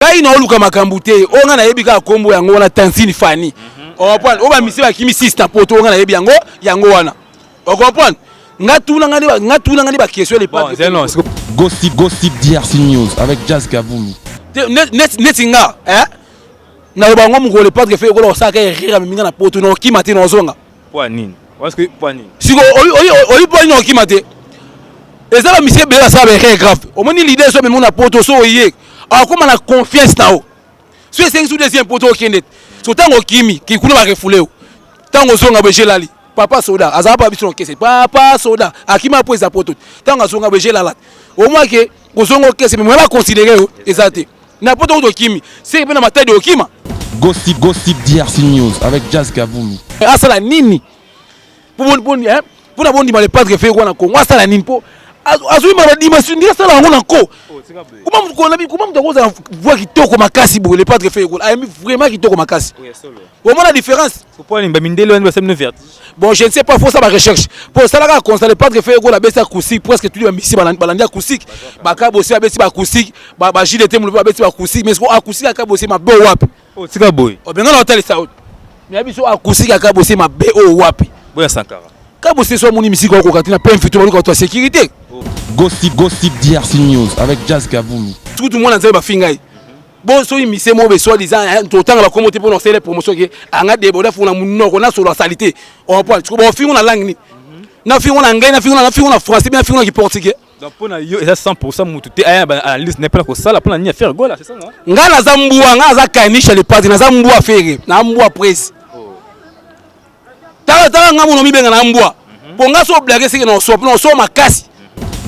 Kai na oluka makambute onga na yebi ka kombo yango wana Tanzini Fani. O comprendre? O ba misi ba kimi 6 na poto onga na yebi yango wana. O comprendre? Ngatuna ngani ba question les pas. Non, gossip DRC News avec Jazz Kaboulou. Netinga, na ba ngomu ko le pas fait ko saka rira minga na poto no kimate no zonga. Pour nini? Parce que pour nini? Siko oli po no kimate. Ezala misi be la sabe grave. O moni l'idée so me na poto so yé. Alors comment on a confiance là haut. Si c'est sous deuxième poteau qui est so tango kimi qui kuna ba refoulé tango zonga beje lali papa soda azaba pas biso kese papa soda akima po eza poto tango zonga beje lala au moins que kozonga kese mais on va considérer exacté na poto to kimi c'est pe na matade de okima gossip DRC News avec Jazz Kaboulou. Asala nini pour na bondi ma le padre fait quoi na Congo asala nini po azui ma dimension ndika sala ngona ko comment mtu koza voix kitoko makasi bo le padre fait quoi aimi vraiment kitoko makasi comment la différence pourquoi ni bamindelo ni basemne verte bon je ne sais pas faut ça ba recherche pour ça la constat le padre fait quoi la besa acoustique presque tout les misi balandi acoustique baka bossi abesi ba acoustique ba JDT mu ba besi ba acoustique mais acoustique aka bossi ma be wapi tika boy o benga na hotel Saoud mais biso acoustique aka bossi ma be wapi boya Sankara ka bossi so muni misiko ko katina plein futur ko to sécurité gossip DRC News avec Jazz Kaboulou. Tout le monde a dit que bon, si vous avez des choses, autant que la communauté pour nous faire les promotions, on a des bonheurs, on a sur la saleté. On peut faire la langue. On a fait un français, on a fait un portugais. Donc, pour nous, c'est 100% tout est liste n'est pas que ça, pour nous faire gola, c'est ça, non? On a Zambouan, on a Kainish, les partis, on a Zambouan faire, on a Zambouan presse. T'as un ami bien en Amboua. Pour nous, on blague, c'est que nous sommes ma casse.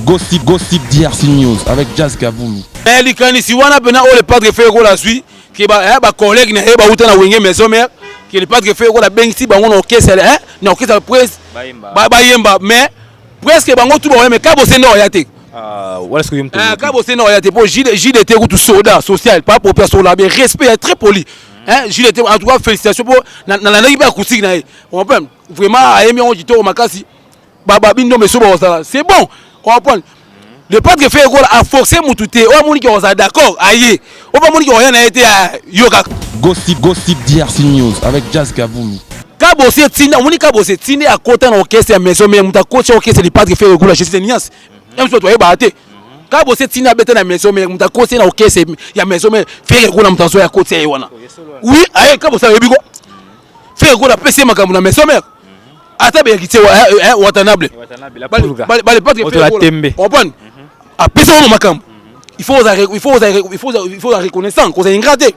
Gossip DRC News avec Jazz Kaboulou. Les cani si wana bena o le padre fait ko la suite qui ba collègue na ba uta na wenge maison mère qui le padre fait ko la bengsi ba ngona okesa na okesa presse ba yemba mais presque bango tout ba mais ka bo sendo oyate voilà ce que j'aime ka bo sendo oyate pour JDT ko tout soda social pas pour personne là mais respect très poli JDT en tout cas félicitations pour na ngi ba acoustique na on comprend vraiment aimi on dit to makasi ba bindo mais so ba c'est bon. On comprend. Le padre fait quoi a forcé Moutouté. On moni qui on est d'accord. Aïe. On va moni qui rien a été yoga. Gossip DRC News avec Jazz Kaboulou. Kabo c'est tine, moni kabo c'est tine à côté dans orchestre maison mais muta coach orchestre le padre fait quoi la gestion de niance. Même si toi baté. Kabo c'est tine à bête na maison mais muta coach na orchestre ya maison mais fait quoi na muta so ya côté wana. Oui, aïe kabo ça yebiko. Fait quoi la PC makamuna maison mais ata be kité watanable bale pas que la tembe on prend a pesa au makam il faut la reconnaissance qu'on est ingraté.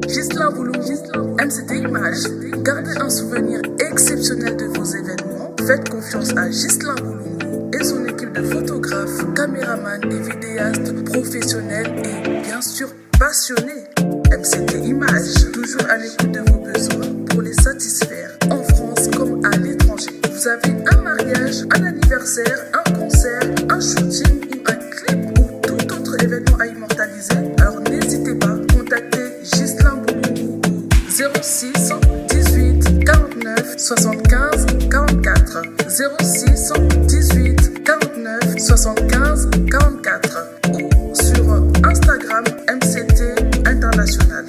Gislain Boulou, MCT Image. Gardez un souvenir exceptionnel de vos événements. Faites confiance à Gislain Boulou et son équipe de photographes, caméramans et vidéastes professionnels et bien sûr passionnés. MCT Image, toujours à l'écoute de vos besoins pour les satisfaire en France comme à l'étranger. Vous avez un mariage, un anniversaire, un concert, un shooting ou un clip ou tout autre événement à immortaliser, alors n'hésitez pas, contactez Gislain Boulou au 06 18 49 75 44 06 18 49 75 44 ou sur Instagram MCT International.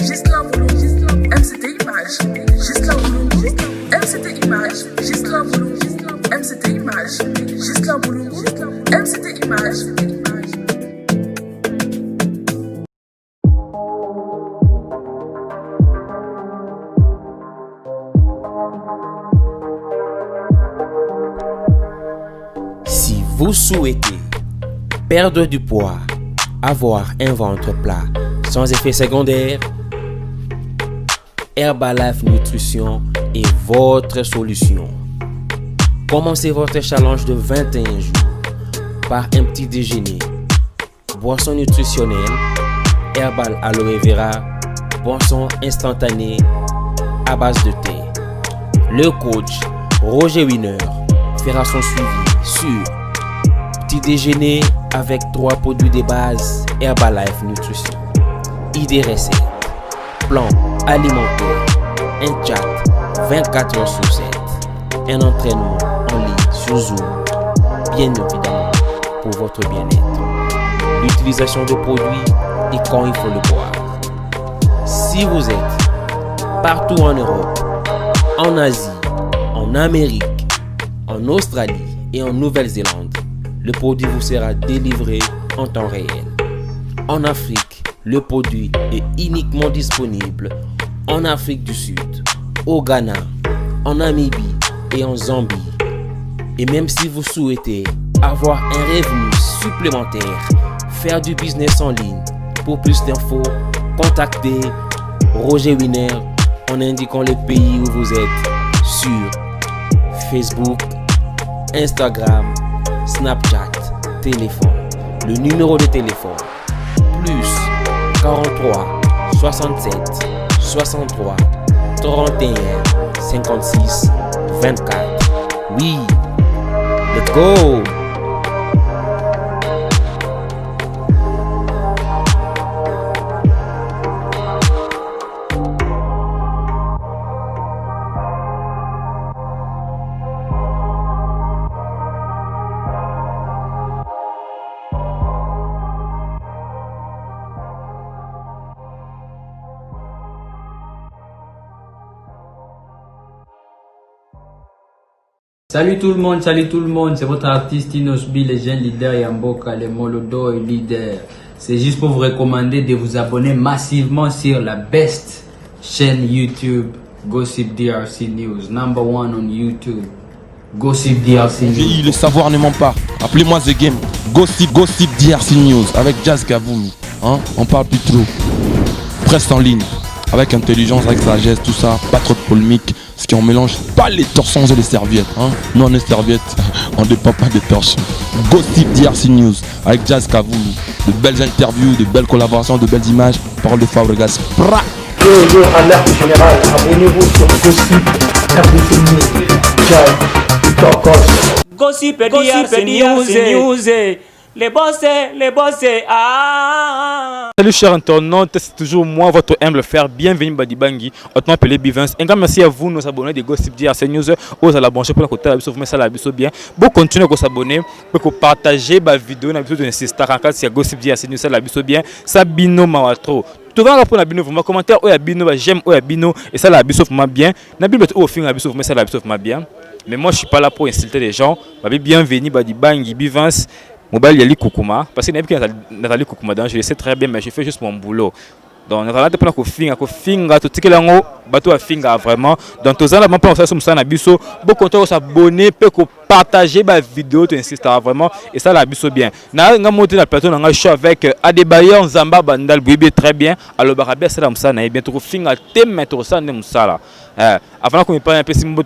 Gislain Boulou, MCT Image. Gislain Boulou, MCT Image. Gislain Boulou, MCT Image. Gislain Boulou, MCT Image. Si vous souhaitez perdre du poids, avoir un ventre plat sans effet secondaire, Herbalife Nutrition est votre solution. Commencez votre challenge de 21 jours par un petit déjeuner, boisson nutritionnelle, Herbal Aloe Vera, boisson instantanée à base de thé. Le coach Roger Wiener fera son suivi sur petit déjeuner avec 3 produits de base Herbalife Nutrition. Idées recettes, plan alimentaire, un chat 24 heures sur 7, un entraînement en ligne sur Zoom, bien évidemment pour votre bien-être. l'utilisation de produits et quand il faut le boire. Si vous êtes partout en Europe, en Asie, en Amérique, en Australie et en Nouvelle-Zélande, le produit vous sera délivré en temps réel. En Afrique, le produit est uniquement disponible en Afrique du Sud, au Ghana, en Namibie et en Zambie. Et même si vous souhaitez avoir un revenu supplémentaire, faire du business en ligne, pour plus d'infos, contactez Roger Winer en indiquant le pays où vous êtes sur Facebook, Instagram, Snapchat, téléphone. Le numéro de téléphone plus 43 67 63 31 56 24. Oui, let's go! Salut tout le monde, c'est votre artiste Inosbi, le jeune leader Yamboka, le Molodo et leader. C'est juste pour vous recommander de vous abonner massivement sur la best chaîne YouTube, Gossip DRC News, #1 on YouTube. Gossip DRC News. Le savoir ne ment pas. Appelez-moi The Game. Gossip DRC News avec Jazz Gavoulou. Hein? On parle plus trop. Presse en ligne. Avec intelligence, avec sagesse, tout ça. Pas trop de polémique. Ce qui on mélange pas les torsons et les serviettes. Hein? Nous on est serviettes. On ne dépend pas des torsons. Gossip DRC News avec Jazz Gavoulou. De belles interviews, de belles collaborations, de belles images. Parole de Fabregas. Yo, alerte générale, abonnez-vous sur Gossip DRC News. Jazz, Tokos. Gossip DRC News. Les boss, ah. Salut chers internautes, c'est toujours moi, votre humble frère. Bienvenue Badibangi, autant appelé Bivens. Un grand merci à vous, nos abonnés de Gossip DRC News. Aux à la branche pour la côté, vous mettez ça la biso bien. Vous continuez à vous abonner, pour partager ma vidéo, na biso de insister en cas si Gossip DRC News ça la biso bien. Ça bino mawatro. Tout va pour la bino, vous me commentaire ou ya bino, j'aime ou ya bino et ça la biso ma bien. Na biso au fin la biso, mais ça la biso ma bien. Mais moi je suis pas là pour insulter les gens. Bienvenue Badibangi Bivens. Mobile Yali Koukouma, parce que Nathalie Koukouma, je le sais très bien, mais je fais juste mon boulot. Donc, on a pas de finga, tout ce que l'on bateau à finga vraiment. Donc, tous les gens qui sont sur Nabiso, beaucoup de s'abonner, peut partager ma vidéo, tu insistes vraiment, et ça la biso bien. Na monté dans le plateau, on a show avec Adebayor Nzamba Bandal, Bouibé très bien. Alors, Barabia, c'est là, ça, na bien trop finga, thème, trop ça, n'est ça là. Avant qu'on me parle un peu, si mon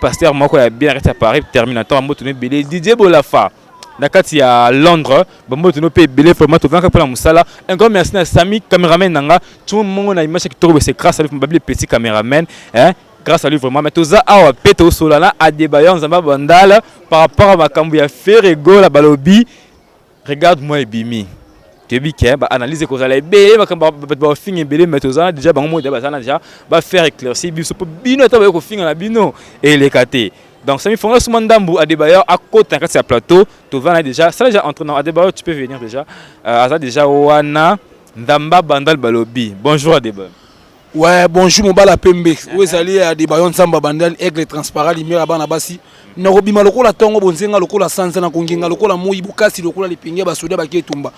pasteur, moi, quoi, bien arrêté à Paris, terminateur, à moto, belé, Didier Bolafa. Nakati à Londres, bon tu nous payes belé pour moi tu vas pour la musala. Un grand merci à Samy caméraman nanga. Tout le monde a image qui trouve c'est grâce à lui le petit caméraman, hein. Grâce à lui vraiment. Mais tout ça a pété au sol là à Adebayor Nzamba Bandal par rapport à ma cambuya faire rigolo la balobi. Regarde-moi et Bimi. Tu dis que analyse que ça les belé ma cambuya finir belé mais tout ça déjà bon moi déjà va faire éclaircir biso pour bino ta ko finir la bino et les caté. Donc, ça me fait un Mandambu Adebayor à côté de ce plateau. Tu vas déjà, ça déjà entre nous. Adebayor, tu peux venir déjà. Ça déjà, Wana Ndamba Bandal Balobi. Bonjour Adebayor. Ouais, bonjour mon bala Pembe. Où est allé Adebayor Nzamba Bandal, aigle transparent, lumière à Banabasi. Narobi maloko la tongo bonzenga loko la sansa na kongenga loko la moyi bukasi loko la lipinga basoda baketumba.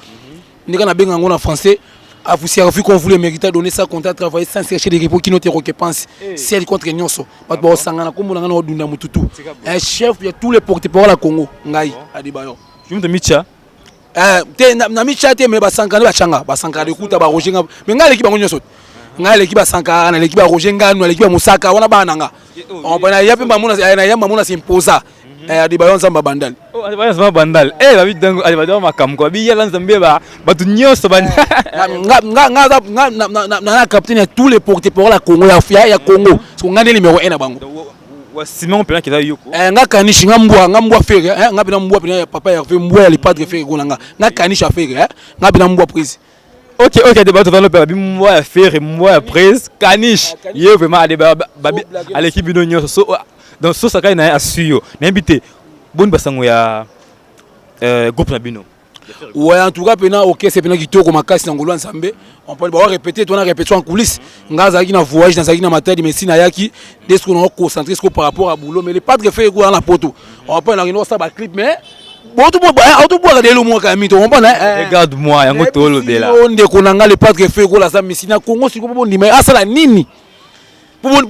Ndika na benga ngona français. À vous servir qu'on voulait mériter donner ça contre à travailler sans chercher des repos qui n'ont que pense celle contre Nyonso pas de sangana comme on a dunda mututu un chef il y a tous les porte-parole à Congo ngai Adebayor je me dis Micha na Micha te mais ba sangana ba changa ba sangana écoute ba roger mais ngai l'équipe Nyonso ngai l'équipe ba sangana na l'équipe roger ngano na l'équipe Musaka wana ba nanga on bana ya pe mamuna s'imposa Adebayor Nzamba Bandal. Oh, Adebayor Nzamba Bandal. Eh, la vie dango Adebayor makam ko bi yala Nzambe ba batu nyonso ba. Na capitaine tous les porte-parole à Congo ya Congo. Parce qu'on a le numéro 1 na bango. Wa Simon pena kiza yoko. Nga kanishi ngambwa fere, nga bina mbwa pena papa ya mbwa le padre fere ko nga kanishi fere, nga bina mbwa prise. Ok, Adebayor va le père mbwa faire mbwa prise kanish. Yé vraiment Adebayor à l'équipe de nyonso. Donc ça ça na assuyo na invité bonne basango ya groupe na bino Ouais, en tout cas, ok, c'est pendant qu'il tourne comme casse dans Ngolo Nzambe. On peut répéter, on a répété en coulisses. Ngaza qui na voyage dans Zagina Matel, mais si Nayaki, dès qu'on a concentré par rapport à boulot, mais les pas de fait dans la poto. On peut la ça clip, mais bon tout regarder le mois quand même. Regarde-moi, yango tolo de là. On de konanga les pas de fait dans la Zambie, Congo si bon dit mais ça la nini. Pour la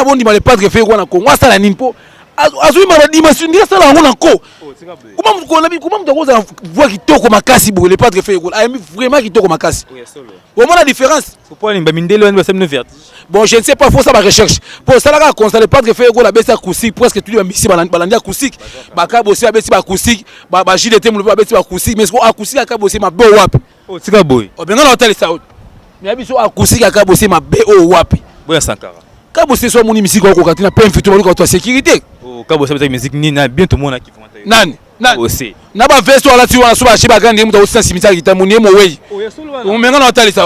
bonne les pas de fait dans Congo, ça la nini pour azui dimension ndia ça la ngona ko. Comment tu vois qui toko makasi pour les pas de fait vraiment qui toko makasi. Au moins la différence. Pourquoi les bamindelo on va se vert. Bon, je ne sais pas, faut ça ma recherche. Pour ça là constat les pas de fait la baisse acoustique presque tous les missi balandi acoustique. Baka bossi a baisse acoustique, ba JDT mo baisse acoustique mais acoustique aka bossi ma be wapi. Oh, tika boy. Oh, bien dans l'hôtel ça. Mais biso acoustique aka bossi ma be wapi. Boya Sankara. Ka bossi so mon musique ko katina pe invité ko to sécurité. Oh, ka bossi avec musique ni na bien tout monde qui font. Nani? Aussi. Na ba vesto ala tu wana so ba shiba gandi mu to sensibilité kita mu niemo wey. Oh, ya solo wana. On menga na hôtel ça.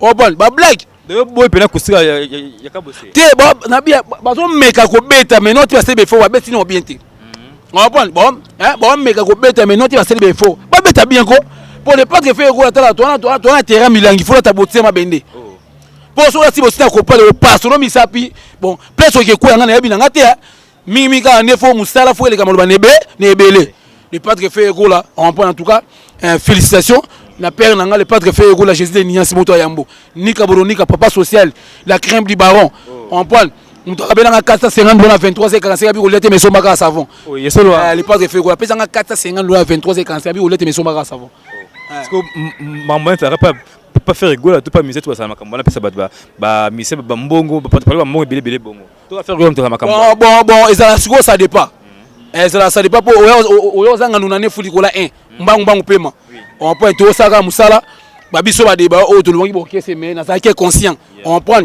Oh bon, ba blague. De boy pena kusika ya ka bossi. Te na bien ba so meka ko beta mais non tu vas se be fo ba beti no bien te. On bon, bon meka ko beta mais non tu vas se be fo. Ba beta bien ko. Pour ne pas te faire ko la toi terrain milangi faut ta botter ma bende. Pour so si bosi na ko pa le passe no misapi. Bon, place ke ko ngana yabi na te. Mimi ka ne fo musala fo le kamalo nebe nebele. Le padre fait là, on prend en tout cas félicitations. La père nanga le padre fait la Jésus de Nias Moto Yambo. Nika Boronika papa social, la crème du baron. On prend on doit bien 450 dollars 23,45 bi olete mais somba savon. Oh, yeso lo. Le padre fait la pesa 450 dollars 23,45 bi olete mais somba savon. Parce que maman ça pas faire rigoler, tout pas miser tout ça makambo. On appelle ça ba miser ba mbongo, ba parler ba mbongo belé bon. Tout faire rigoler tout ça makambo. Bon, et ça dépend. Ça dépend pour oyozanga nunane fulikola 1 mbangu paiement on prend tout ça musala babiso ba débat o to longi boké c'est mais na ça qui est conscient on prend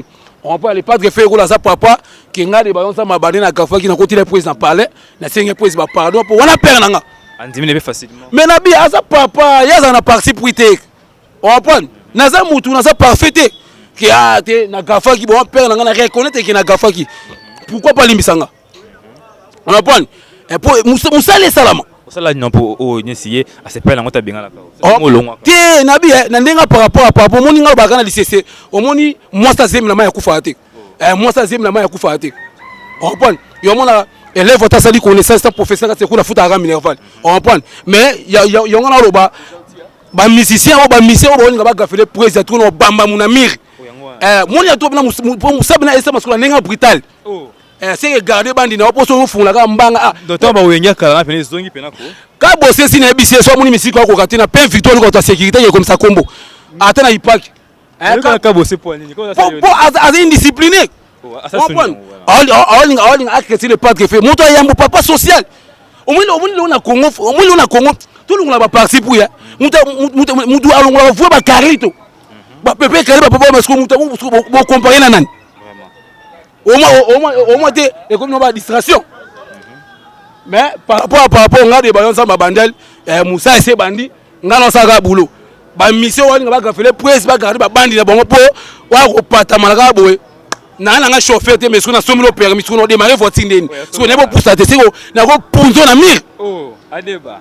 les padres fait ça papa qui nga débat on ça mabane na kafa qui na côté le président parler na senga président pardon pour on a perdre nanga andimine be facilement mais na bi asa papa yaza na parti prité on prend na za mutu na za parfaité qui a té na kafa qui bon perdre nanga na reconnaître qui na kafa qui pourquoi pas limbisanga on prend et pour musale salama musala non pour o nyesiye asepa na ngota benga la ka te nabi na ndenga par rapport à papa moni nga bakana lisese omoni mwasa zemi na maya kufa ate mwasa zemi na maya kufa ate on prend yo mona élève ta sali connaissance ta professeur c'est kuna futa ga minerval on prend mais yo ngana loba ba musicien ba nga ba gafele président tout no bamba munamir moni ya to na musabina esa masula ndenga brutal c'est regarder bandi na oposo fungula ka mbanga docteur ba wenga kala pene zongi pena ko ka bosse si na bisi so moni misiko ko katina pe victoire ko ta sécurité comme ça combo ata na ipak ka bosse pour nini ko ça as indiscipliné all acte le padre fait moto yambo papa social omoni na Congo tout le monde ba parti pour ya mutu alongola voix ba carito ba pepe kale ba papa masko mutu bo comparer na nani au moins et comme une distraction mais par rapport on a des ballons ça ma bandel Moussa et ses bandits ngana saka boulot ba mission wani nga ba faire presse ba garder ba bandi na bongo po wa ko pata malaka boye na nga chauffeur te mais sona somilo permis sona démarrer voiture ndeni so ne pas pousser te siko na ko punzo na mire oh adeba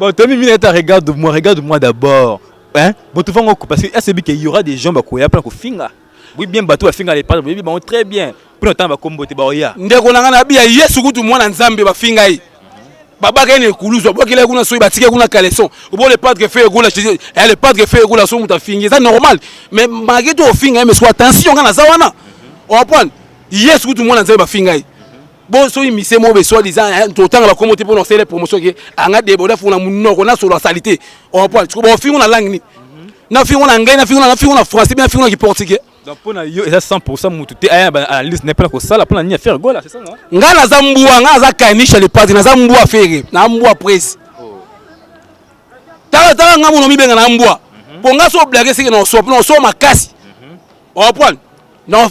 bon Tommy Mineta regarde-moi d'abord hein bon tu vas parce que c'est qu'il y aura des gens ba ko ya plan ko finga. Oui bien bateau à finga les pas oui bon très bien pour le temps ba kombo te ba oya ndeko nanga na bia Yesu kutu mwana nzambe ba finga yi baba ka ne kuluzo bokile kuna so batike kuna caleçon bo le padre fait gola le padre fait gola so muta finga c'est normal mais malgré tout finga mais soit attention kana zawana on prend Yesu kutu mwana nzambe ba finga yi bon so imise mo be so disant to tanga ba kombo te pour lancer les promotions qui anga deboda funa munoko na so la salité on prend tu bo finga na langue ni na finga na ngai na finga na français bien finga qui portugais donc pour na yo eza 100% mutu te aya analyse n'est pas ko sala pour na ni faire gola c'est ça non ngana za mbua ngaza kanisha le parti na za mbua fere na mbua presse ta ngamu no mibenga na mbua pour nga so blague c'est que non so makasi on prend non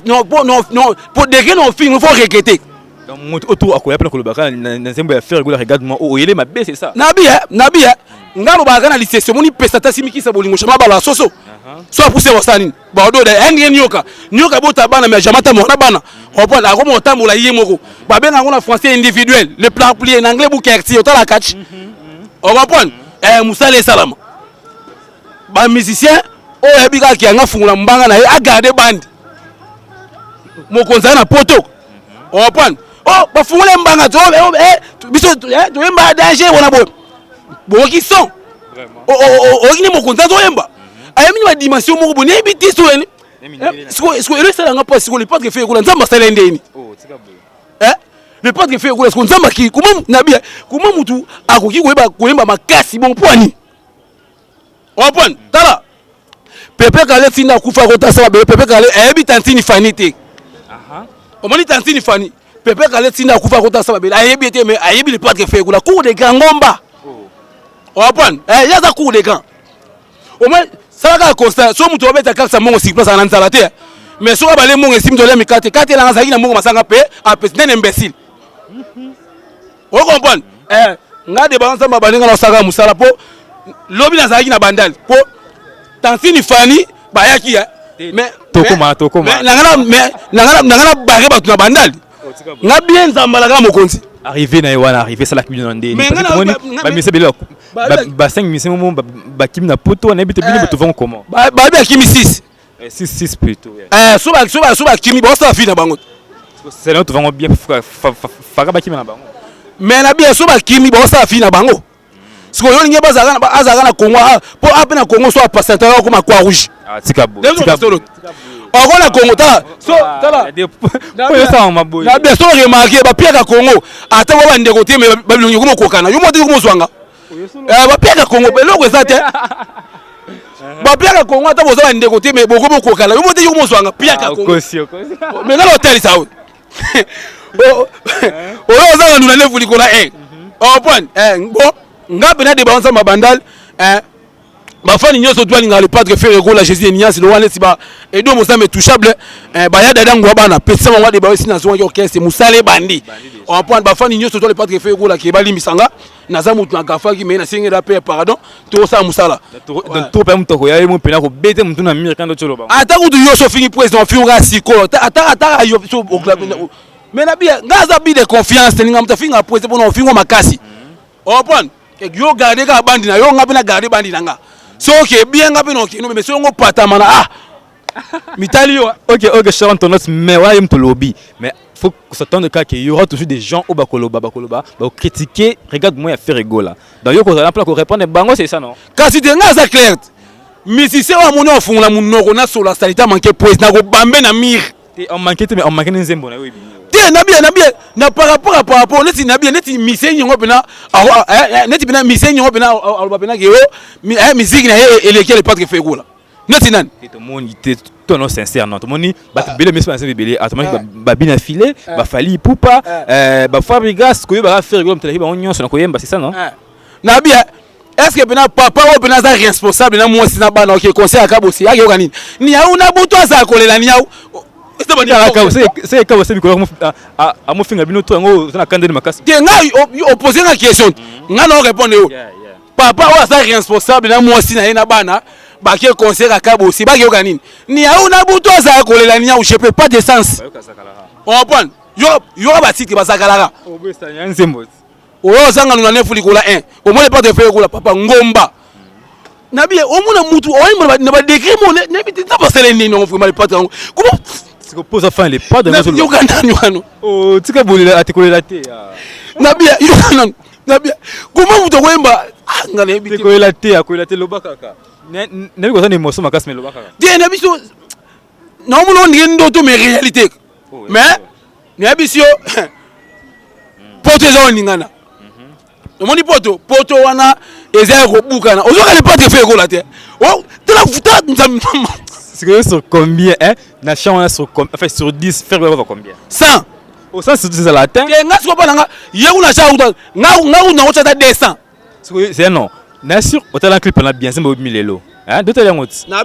pour des non film il faut regretter donc mutu autour akoya pena ko le baka na zembo ya faire gola regarde-moi o yele ma baisse c'est ça nabi ngalo baka na lisese moni pesa ta simiki sa bolingo chama bala soso so pousse wasani ba do da nyoka bota bana mais jamata mo na bana on prend la comme otambola yemoko ba benga ngona français individuel le plan plié en anglais bu quartier otala catch on va prendre musala esalama ba musicien oyo ebika ki anga fungula mbanga na ye a garder bande mokonza na poto opan ba fungula mbanga to biso to yemba danger wona bo ki son okini mokonza to yemba ayemi ba dimension moko bo ne biti so ene sko ere sala nga pas ko le pas que fait ko nzamba sala ndeni le pas que fait ko sko nzamba ki kuma nabia kuma mutu akoki koyemba makasi bon poani opan tala Pepe Kale tinda kufa ko tasaba Pepe Kale ebi tantini fani te omoni tantini fani Pepe Kale tinda kufa ko tasaba ayebi te mais ayebi le pas que fait ko la cour de Gangomba opan yaza cour de Gang au moins ça va constat so mutu obeta kaksa mongo si place en nzala te mais so ba le mongo sim to le mikate kate la ngazaki na mongo masanga pe a president imbécile o comprendre ngade ba nsamba balinga na saka musala po lobi na zaki na bandal po tantini fani bayaki mais tokoma nangana bare ba tuna bandal nga bien nzambala ka mokonzi arrivé na Ewana arrivé ça la cuisine en ndé ba mise belo ba 5 mise mo ba kim na poto na ebite bino to vont comment ba bien kimi 6 6 plutôt so ba kimi ba ça fi na bango c'est là to vont bien faka ba kim na bango mais na bien so ba kimi ba ça fi na bango siko yo ninge bazaka na Congo po ape na Congo so a pasteur ko ma Croix Rouge tikabo oko na Congo ta so tala po ça ma boy na bien so remarquer ba piaka Congo ata ba ndeko te mais ba bilongi ko mokokana yo moti ko moswanga ba piaka Congo beloko za te ba piaka Congo ata boza ba ndeko te mais boko mokokana yo moti ko moswanga piaka Congo mais na hotel ça oyo za nuna lefu likola au point bon ngape na de banza mabandal bafani nyoso twali ngale padre faire ko la Jésus niance le wana siba edo mosame touchable ba ya dada ngwa bana pesa mwa de ba wesi na zonga orchestre musale bandi au point bafani nyoso twali padre faire ko la ke bali misanga na za mutu na gafaki mais na singela pe pardon to sa musala to pe mutoko ya mo pena ko bete mutu na mire kando cholo ba ata kutu yoso fingi président finga siko ata yo so au club mais na bien ngaza bi de confiance ninga mutafinga président bona finga makasi au point yo garder ka bandi na yo ngapi na garder bandi nanga so que bien ngapi no kino mais so ngo pata mana mitali yo OK Sharon Tonos mais ouais aime to lobby mais faut s'attendre qu'il y aura toujours des gens au bakoloba ba critiquer regarde moi à faire rigola donc yo ko za plan ko répondre bango c'est ça non kasi de ngaza clair musicien wa moni ofungula munoko na sola salita manquer président ko bambe na mir on manquait mais on manquait nzembo na yo na bien na par rapport neti na bien neti misenyi ngo pena neti pena misenyi ngo pena aloba pena ke yo musique na eleke le padre fegola neti nan to moni te to no sincère non to moni ba bele mesi ba bele atomani ba bina filé ba fali poupa ba fabrigas ko yo ba faire rigola mtela ba onyo so na ko yemba c'est ça non na bien est-ce que pena papa o pena za responsable na moi sina bana OK conseil akabosi yake yokanini ni ya una buto za kolela ni ya c'est quand c'est micro à mon finger bino to ngo na kande makasi te nga opposer une question nga no répondre yo papa wa sa responsable na moi si na ina bana ba ke conseil akabo si ba ke yokanini ni ya una buto za kolela ni ya je peux pas de sens on prend yo ba titre ba sakalaka o be sa nzembo o zanga nuna nefu likola 1 au moins pas de faire kola papa ngomba na bien au moins mutu o imba na ba décret mo ne biti ta passer ni no vraiment pas comment c'est que pose enfin les pas de nous yo kanano oh tika bolila atikolela te na bien yo kanano na bien comment mutu ko imba ngale biti atikolela te lobaka ka na biko sana emotion makasi me lobaka bien na biso na mo no ndo to mais réalité mais na biso poto zo ningana omoni poto wana eza ko bukana ozoka le pas de faire ko la te oh de la futa c'est que sur combien hein na chambre sur enfin sur 10 faire quoi combien 100 au sens sur 10 à la terre nga siko pa nga yekuna cha uta nga na ocha ta 200 c'est non na sur hôtel en clip na bien c'est 1000 lelo hein d'autres yango na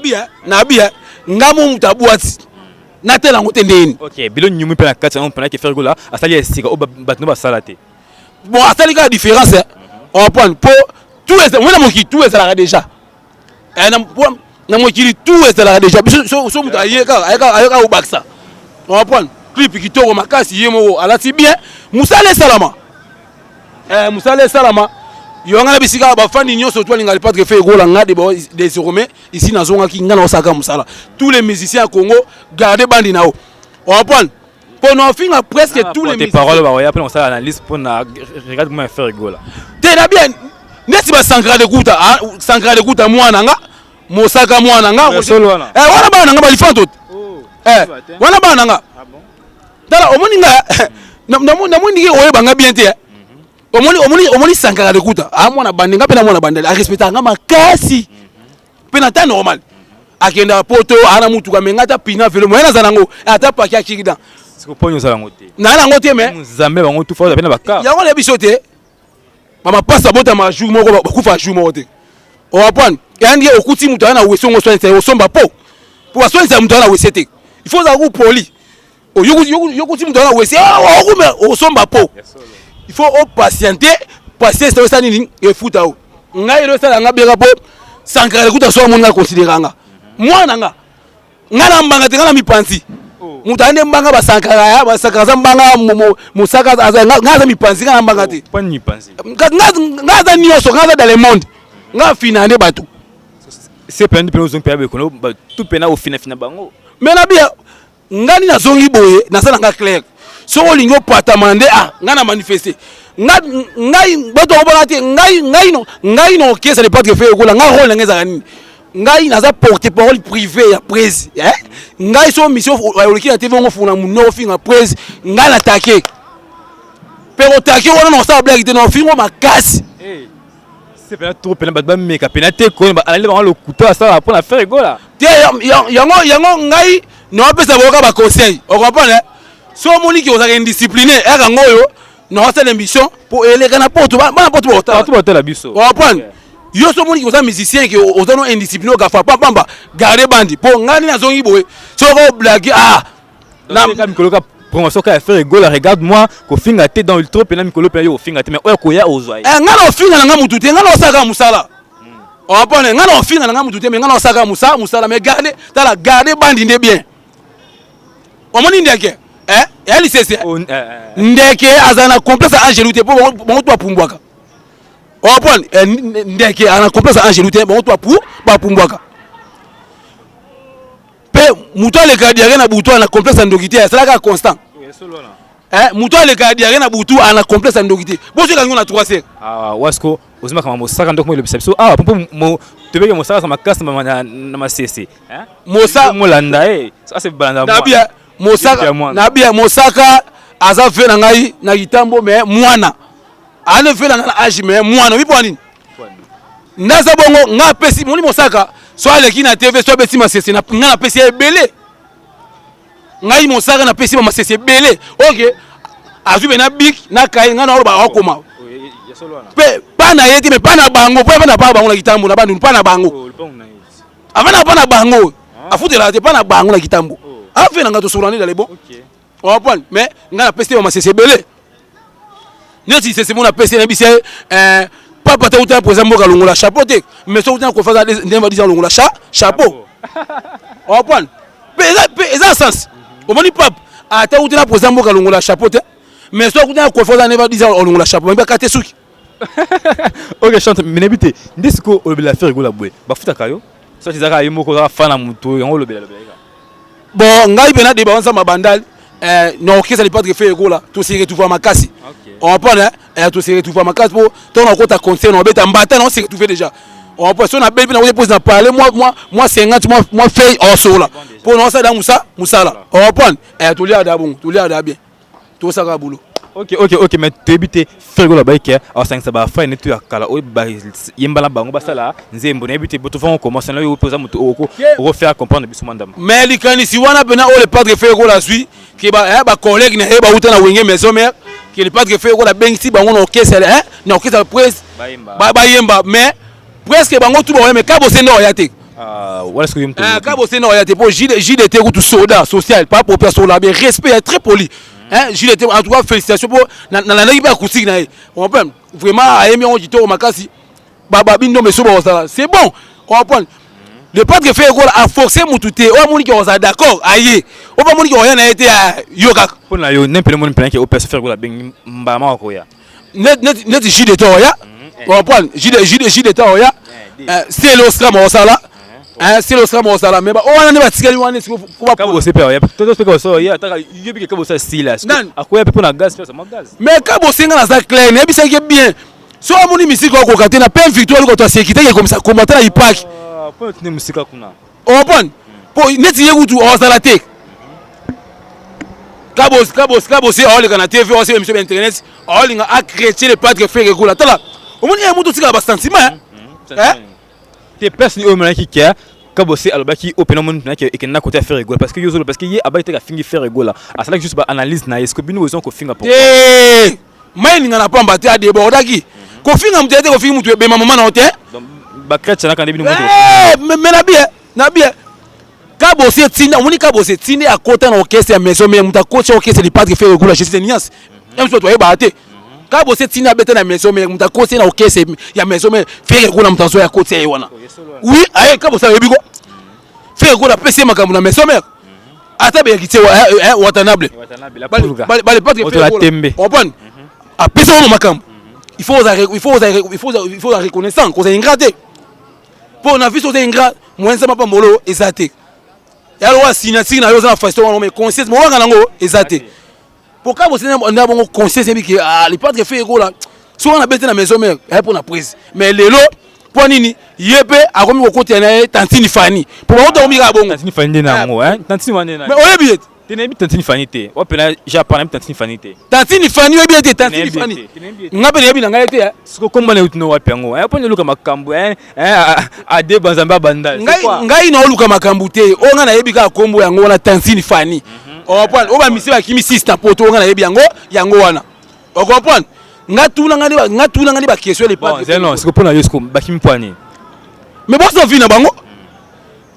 bien nga mo mutabuati na tela ngote ndeni OK bilo nyumu pe na 4 on peut faire gola asali esika o batno ba salate bon asali ka différence on prend pour tout est on mo ki tout est là déjà na mo ki tout est là déjà so muta ayeka o baksa on prend clip ki to makasi yemo alati bien musale salama yonga bisika ba fani nyonso toi linga pas fait gros langa des Romains ici na zonga ki ngana osaka musala tous les musiciens à Congo garder bandi nao on va prendre pour nous finir presque tous les musiciens paroles ba ya après on ça analyse pour na regarde comment faire gros là te na bien neti ba Sankara de kuta mwana nga mosaka mwana nga wana bana nga balifanto wana bana nga dala omoni nga na mwindi ke oyeba nga bien te omoni Sankara de kuta mwana bande nga pe na mwana bande a respecta nga makasi pe na ta normal akenda poto ana mutu ka menga ta pina velo moyena zanango ata paki akikida siko ponyo za ngote na nango te me nzambe bango tu fa pena baka ya ngole bisote mama pasa bota ma jour moko bakufa jour moko te o apone yandi okuti mutu ana wesongo so nse osomba po pour asonza mutu ana wesete il faut za ku poli o yokuti mutu ana wese okume osomba po il faut o patienter passer c'est ça nini e futa o ngai lo sala nga bega po Sankara kuta so monga considéranga mwana nga ngana mbanga te ngana mipanzi mutande mbanga ba Sankara ya ba Sankara mbanga musaka ngaza mipanzi ngana mbanga te pas mipanzi ngaza nyoso ngaza dans le monde nga finande batu c'est plein de personnes qui peuvent kono tout pena au fina bango mais na bia ngani na zongi boye na sala nga clair so olingo patamande ngana manifester ngai bato obona te ngai no kesa le pas que faire kola nga rôle ngeza nini ngai naza porte-parole privé ya presse ngai so mission oliki na TV ngo funa muno finga presse ngai l'attaquer pero attaquer wana no sa blague te no fingo makasi c'est pas trop pena ba meka pena te ko ba aller ba le couteau ça pour la faire gola te yango ngai no apesa boka ba conseil on comprend so moni ki ozaka indiscipliné eka ngoyo no sa l'émission pour eleka na porte ba na porte porte la biso on comprend yo so moni ki oza musicien ki ozano indiscipliné okafa pamba garder bandi pour ngani na zongi boye so ko blague na mikoloka promotion ka faire gola regarde moi ko finga te dans le trop pena mikolo pena yo finga te mais ko ya ozwa ngana ofinga nga mutu te ngana osaka musala on comprend ngana ofinga nga mutu te mais ngana osaka musala mais garder bandi nde bien on moni ndeke elle c'est ndeke azana complexe angeluté pour bon toi pumbwaka on comprend ndeke ana complexe angeluté bon toi pour ba pumbwaka pe muto le kadiare na butu ana complexe ndokité c'est là constant muto le kadiare na butu ana complexe ndokité bozo kango na 3 heures wasko ozima kama mosaka ndoko le bisabiso popo mo tebeke mosaka sama kasa na masese mosa molanda ça c'est balanda mosaka aza fe na ngai na kitambo mais mwana ane fe na âge mais mwana bipo nini ndaza bongo nga pesi moni mosaka so aleki na TV so beti masese na nga na pesi ebele ngai mosaka na pesi masese ebele OK azube na big na kai nga na oloba okoma pe pana yeti me pana bango po pana pa bango na kitambo na bandu pana bango avana pana bango afutela te pana bango na kitambo afin nga to solani dans les bons on va prendre mais nga na pesi ma c'est belé neti c'est mon pesi na bisi papa ta uta présent mboka longola chapeau te mais so uta ko faza ndemba disant longola chapeau on va prendre ça sens au moni pap ata uta présent mboka longola chapeau te mais so uta ko faza ndemba disant longola chapeau mais kate suki OK chante minebité ndisiko olobela faire gola boy ba futa kayo so tizaka yimo ko za fana muto yango olobela bon ngai pena de banza mabandal non kesa li pas de faire gola to se retrouver makasi on va prendre to se retrouver makasi pour ton kota conseil on beta mbata non se retrouver déjà on peut son appel na pose na parler moi 50 moi fait en sola pour non ça dans musala on va prendre to lia da bon to lia da bien to ça ka boulot OK mais débiter faire gola baike alors 5 ça ba fa netu akala o ba yembala bango basala nzembo na débiter boto fa on commence na yo poser moto oko refaire comprendre biso mandam mais likani si wana pena o le padre faire gola sui ki ba collègue na ba uta na wenge maison mère qui le padre faire gola bengsi bango na okesa na okesa presse ba yemba mais presque bango tout ba mais kabo se no ya te voilà ce que yemto kabo se no ya te pour JDT tout soda social pas pour personne là bien respect est très poli JDT en tout cas félicitations pour na nagi ba kusiki na on peut vraiment aimi on jito makasi baba bindo meso ba ça c'est bon on comprend le padre fait goal a forcé mututé o moni ki on ça d'accord aye o ba moni ki on na été yoka pour na yo n'importe moni plan ki o peut faire goal ben mbama ko ya net JDT ya On va prendre J d'état oya. C'est l'Oscar Mosala. C'est l'Oscar Mosala mais on a pas tikali wana siko pour pas bosser père. Ya toto speko so ya ta yebi ke bossa style. Akoya pe na gaz ça gaz. Mais ka bossenga na za clair, ne bisa ke bien. So amoni misiko ko kate na peine victoire ko to sécurité comme ça commenter na ipak. Point tene musika kuna. On prend pour neti yekutu osala te. Kabos on les na TV on sait émission internet on les a chrétien les padres frères ko la tala. On moni ya mutu tika ba sentiment hein. Tes personnes au moment qui care kabosé alobaki opena mon na ke ekena côté faire rigolo parce que yozolo parce que yé abaite ka fingi faire rigolo à cela juste ba analyse na est-ce que bino besoin ko finga pour eh mai ninga na pamba te ade bordaki ko finga mutete ko fingi mutu be maman na hotel donc ba kretcha na kan bino mutu mais na bien kabosé tina moni kabosé tina à côté na orchestre ya maison mais muta coach orchestre les padres faire rigolo c'est niance même soit toi ba te kabosé tina beta na maison mais muta coach na orchestre ya maison mais faire rigolo muta so ya côté wana oui aye kabosé yebiko faire rigolo pese makambo na maison mère ata be kité watanable bale pas que faire rigolo on prend a pese on makambo il faut la reconnaissance qu'on est ingraté pour on a vu sur ingrat moins ça pas molo exaté ya lo signature na yo za façon on mais conscience mo wanga nango exaté pour ka bo on a bon conscience bi que les pas que faire rigolo so on a bête na maison mère pour na prise mais lelo pour nini yebe akomi ko côté na tantini fani pour ba to mi ka bongo tantini fani na ngo tantini wane na mais oyebi et tene bi tantini fani te o pena japan bi tantini fani te tantini fani oyebi et tantini fani ngabe yebi na ngai te siko komba na utino wa pengo po ne luka makambo ade banzamba bandal ngai na luka makambo te o nga na yebi ka kombo yango na tantini fani o comprendre o ba misi ba kimi 6 na poto nga na yebi yango wana o comprendre ngatuna ngani ba question les pas non c'est pour na yesko bakimi poani mais bon ça vient na bango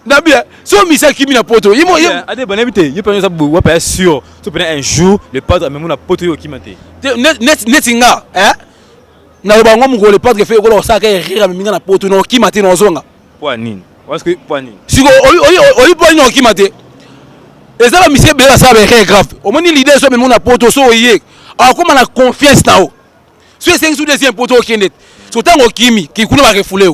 na bien so misa kimi na poto imo ade banabité yo pena ça bo pas sûr to pena un jour le padre même na poto yo kimate netinga na bango mu le padre fait ko ça ka rira minga na poto no kimate no zonga poani parce que poani siko oyi poani no kimate ezala misi bela ça ba grave o moni l'idée so même na poto so oye akoma na confiance na o so c'est sous deuxième poto okendet so tango kimi ki kuna ba refoulé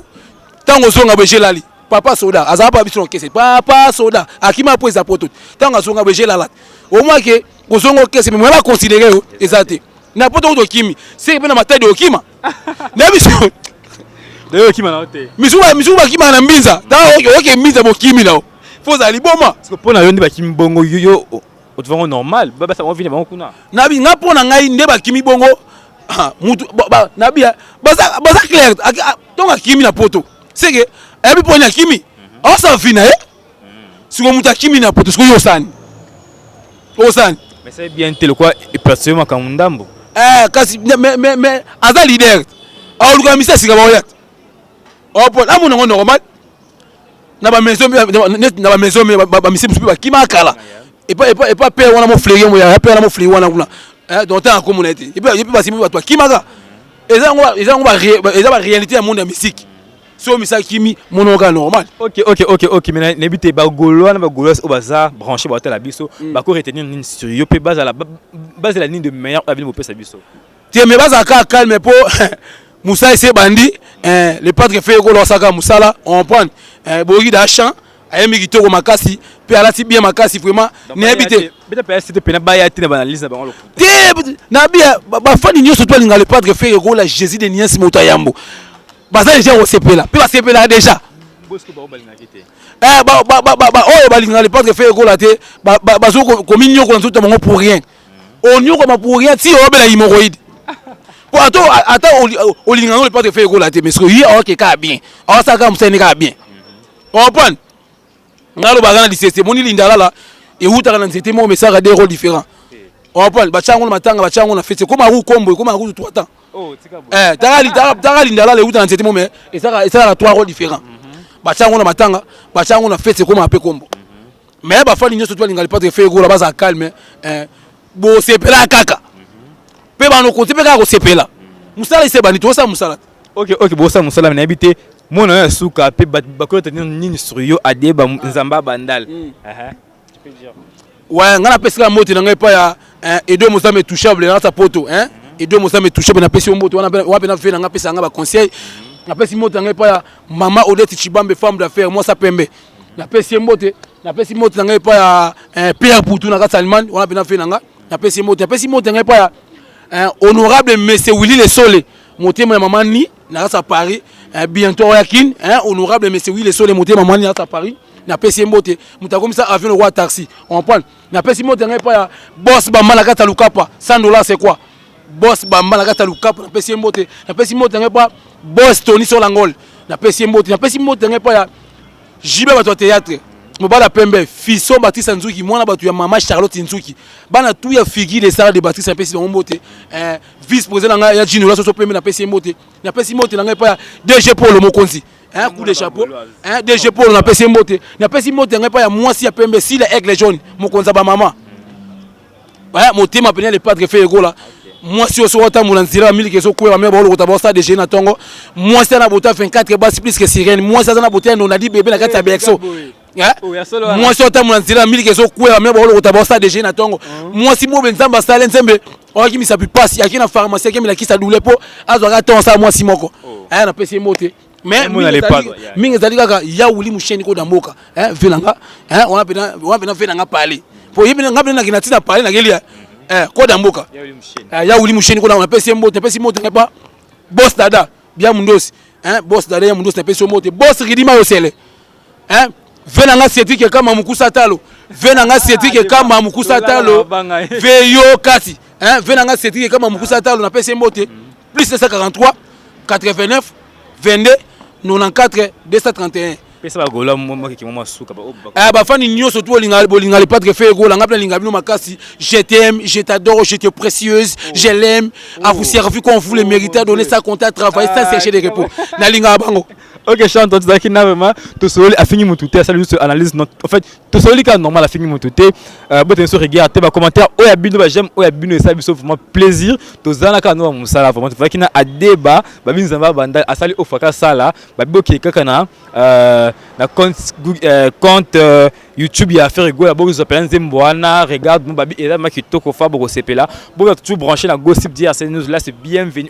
tango zonga beje lali papa soda azaba pas biso kese papa soda akima po eza poto tango zonga beje lala au moins que ko zonga kese mais moi considérer exact na poto to kimi c'est pe na matai de okima na biso de okima na hote misuba kima na mbinza ta oke mbinza bo kimi na faut ali boma parce que pona yo ndi ba kimi bongo yo au devant normal baba ça on vient bango kuna na bi nga pona ngai nde ba kimi bongo mutu na bia baza clair donc kimi na poto c'est que ebi pona kimi on s'en vient siko muta kimi na poto siko osani mais c'est bien tel quoi et personnellement quand ndambo kasi mais aza leader auluka misa sika baoya opon amu ngo normal na ba maison ba misi ba kima kala et pas père wana mo fléguer mo ya père na mo fléguer wana kuna donc tant comme on a été et puis basi ba toi kimaka eza ba réalité ya monde ya musique so misa kimi monoka normal ok mais n'habite ba golo na ba golos au bazar branché ba la biso ba ko retenir une sur yo pe base la ligne de meilleur avenir pour pesa biso tie me base ka calme po Moussa ese bandi le padre fait ko lo saka musala on prend bogi da champ ayemi kitoko makasi pe alati bien makasi vraiment n'habite beta PS te pena ba ya tina ba analyse ba ngolo na bien ba fani nyoso to linga le padre fait ko la Jésus de Nias Mota Yambo baza déjà au CPLA pe ba CPLA déjà bosco ba obalinga kete oh balinga le padre fait ko la te ba zo ko minyo ko nzuta mongo pour rien on nyoko ma pour rien ti o bela hémorroïde pour attends au linga le padre fait ko la te mais ce qui OK ka bien on ça comme ça ni ka bien on prend ngalo bazana disese moni lindala la et uta kana c'était mon message à des rôles différents on prend ba chango matanga ba chango na fete comme a kombo comme a 3 temps takali ndala le uta na c'était mon mais et ça la 3 rôles différents ba chango na matanga ba chango na fete comme a pe kombo mais ba fali nyoso to linga pas de faire go la base calme bo sepela kaka pe ba no ko sepela ko sepela musala ise bani to sa musala ok bo sa musala na habité mon suka pe ba ko tenir nini sur yo ade ba nzamba bandal tu peux dire ouais ngana pesika moti na ngai pa ya edo musame touchable na sa poto et deux mots ça me touché na pesi moto wana fait na pesa nga ba conseil na pesi moto nga pa maman Odette Chibambe femme d'affaires moi ça pembe na pesi moto nga pa Pierre Poutou na Salman wana fait na pesi moto nga pa honorable monsieur Willy Le Sole motema ya maman ni na sa Paris bientôt yakin honorable monsieur Willy Le Sole motema maman ni na sa Paris na pesi mbote mutakomi ça avion le roi taxi on prend na pesi moto nga pa boss bamba na kata lukapa $100 c'est quoi boss bamba na kata lukapa na pesi moto nga pa boss Tony Solangol na pesi moto nga pa jibe bato théâtre mobala pembe fiso Baptiste Nzuki mwana batu ya mama Charlotte Nzuki bana tout ya figure de Sarah de Baptiste pesi mbote vice président nga ya Jino la so pembe na pesi moto nga pa DG Paul Mokonzi coup de chapeau DG Paul na pesi moto nga pa ya mwasi ya pembe si la aigle jaune mokonza ba mama motema penia le padre fait ego là mwasi oso wata mulanzira mili keso kwera me bolo kotaba sa DG na tongo mwasi na bota 24 basi plus que sirène mwasi na bota no na di bébé na kati ya Bexo mwasi wata mulanzira mili keso kwera me bolo kotaba sa DG na tongo mwasi mo benzamba sale nzembe oki misa pipasi yakina pharmacie kemi la kisa doule po azwaka ton sa mwasi moko na pesi mote mais mingi zali kaka ya wuli musheni ko damboka velanga on a venanga parler po yebina ngabina na kinatina parler na gelia ko damboka ya wuli musheni ko na pesi mote ngepa boss dada bia mundosi boss dada ya mundosi na pesi mote boss ridima yosele venanga setike kama mukusa talo veyo kati venanga setike kama mukusa talo na pesi mote plus 243 89 22 94 231 pesa ba gola mo ki mo suka ba ba fani nyoso tu bolinga le padre fait gola ngapla linga bino makasi je t'aime je t'adore je te précieuse je l'aime à vous servir comme vous le méritez donner ça compte à travailler sans chercher des repos na linga bango. Ok, chante, tu as dit vraiment tout seul a fini mon touté, ça juste analyse en fait tout seul qui normal a fini mon touté. Bon bien sûr regarde tes commentaires, oya bino ba j'aime oya bino ça biso vraiment plaisir. To zana ka no musala vraiment tu vois qu'il na a débat ba binzamba banda asali ofaka sala ba boki kaka na compte YouTube il a fait rigoler beaucoup de appels Zembwana regarde mon babi et là ma qui toko fa beaucoup sepela bon toujours branché la gossip dire c'est nous là c'est bienvenu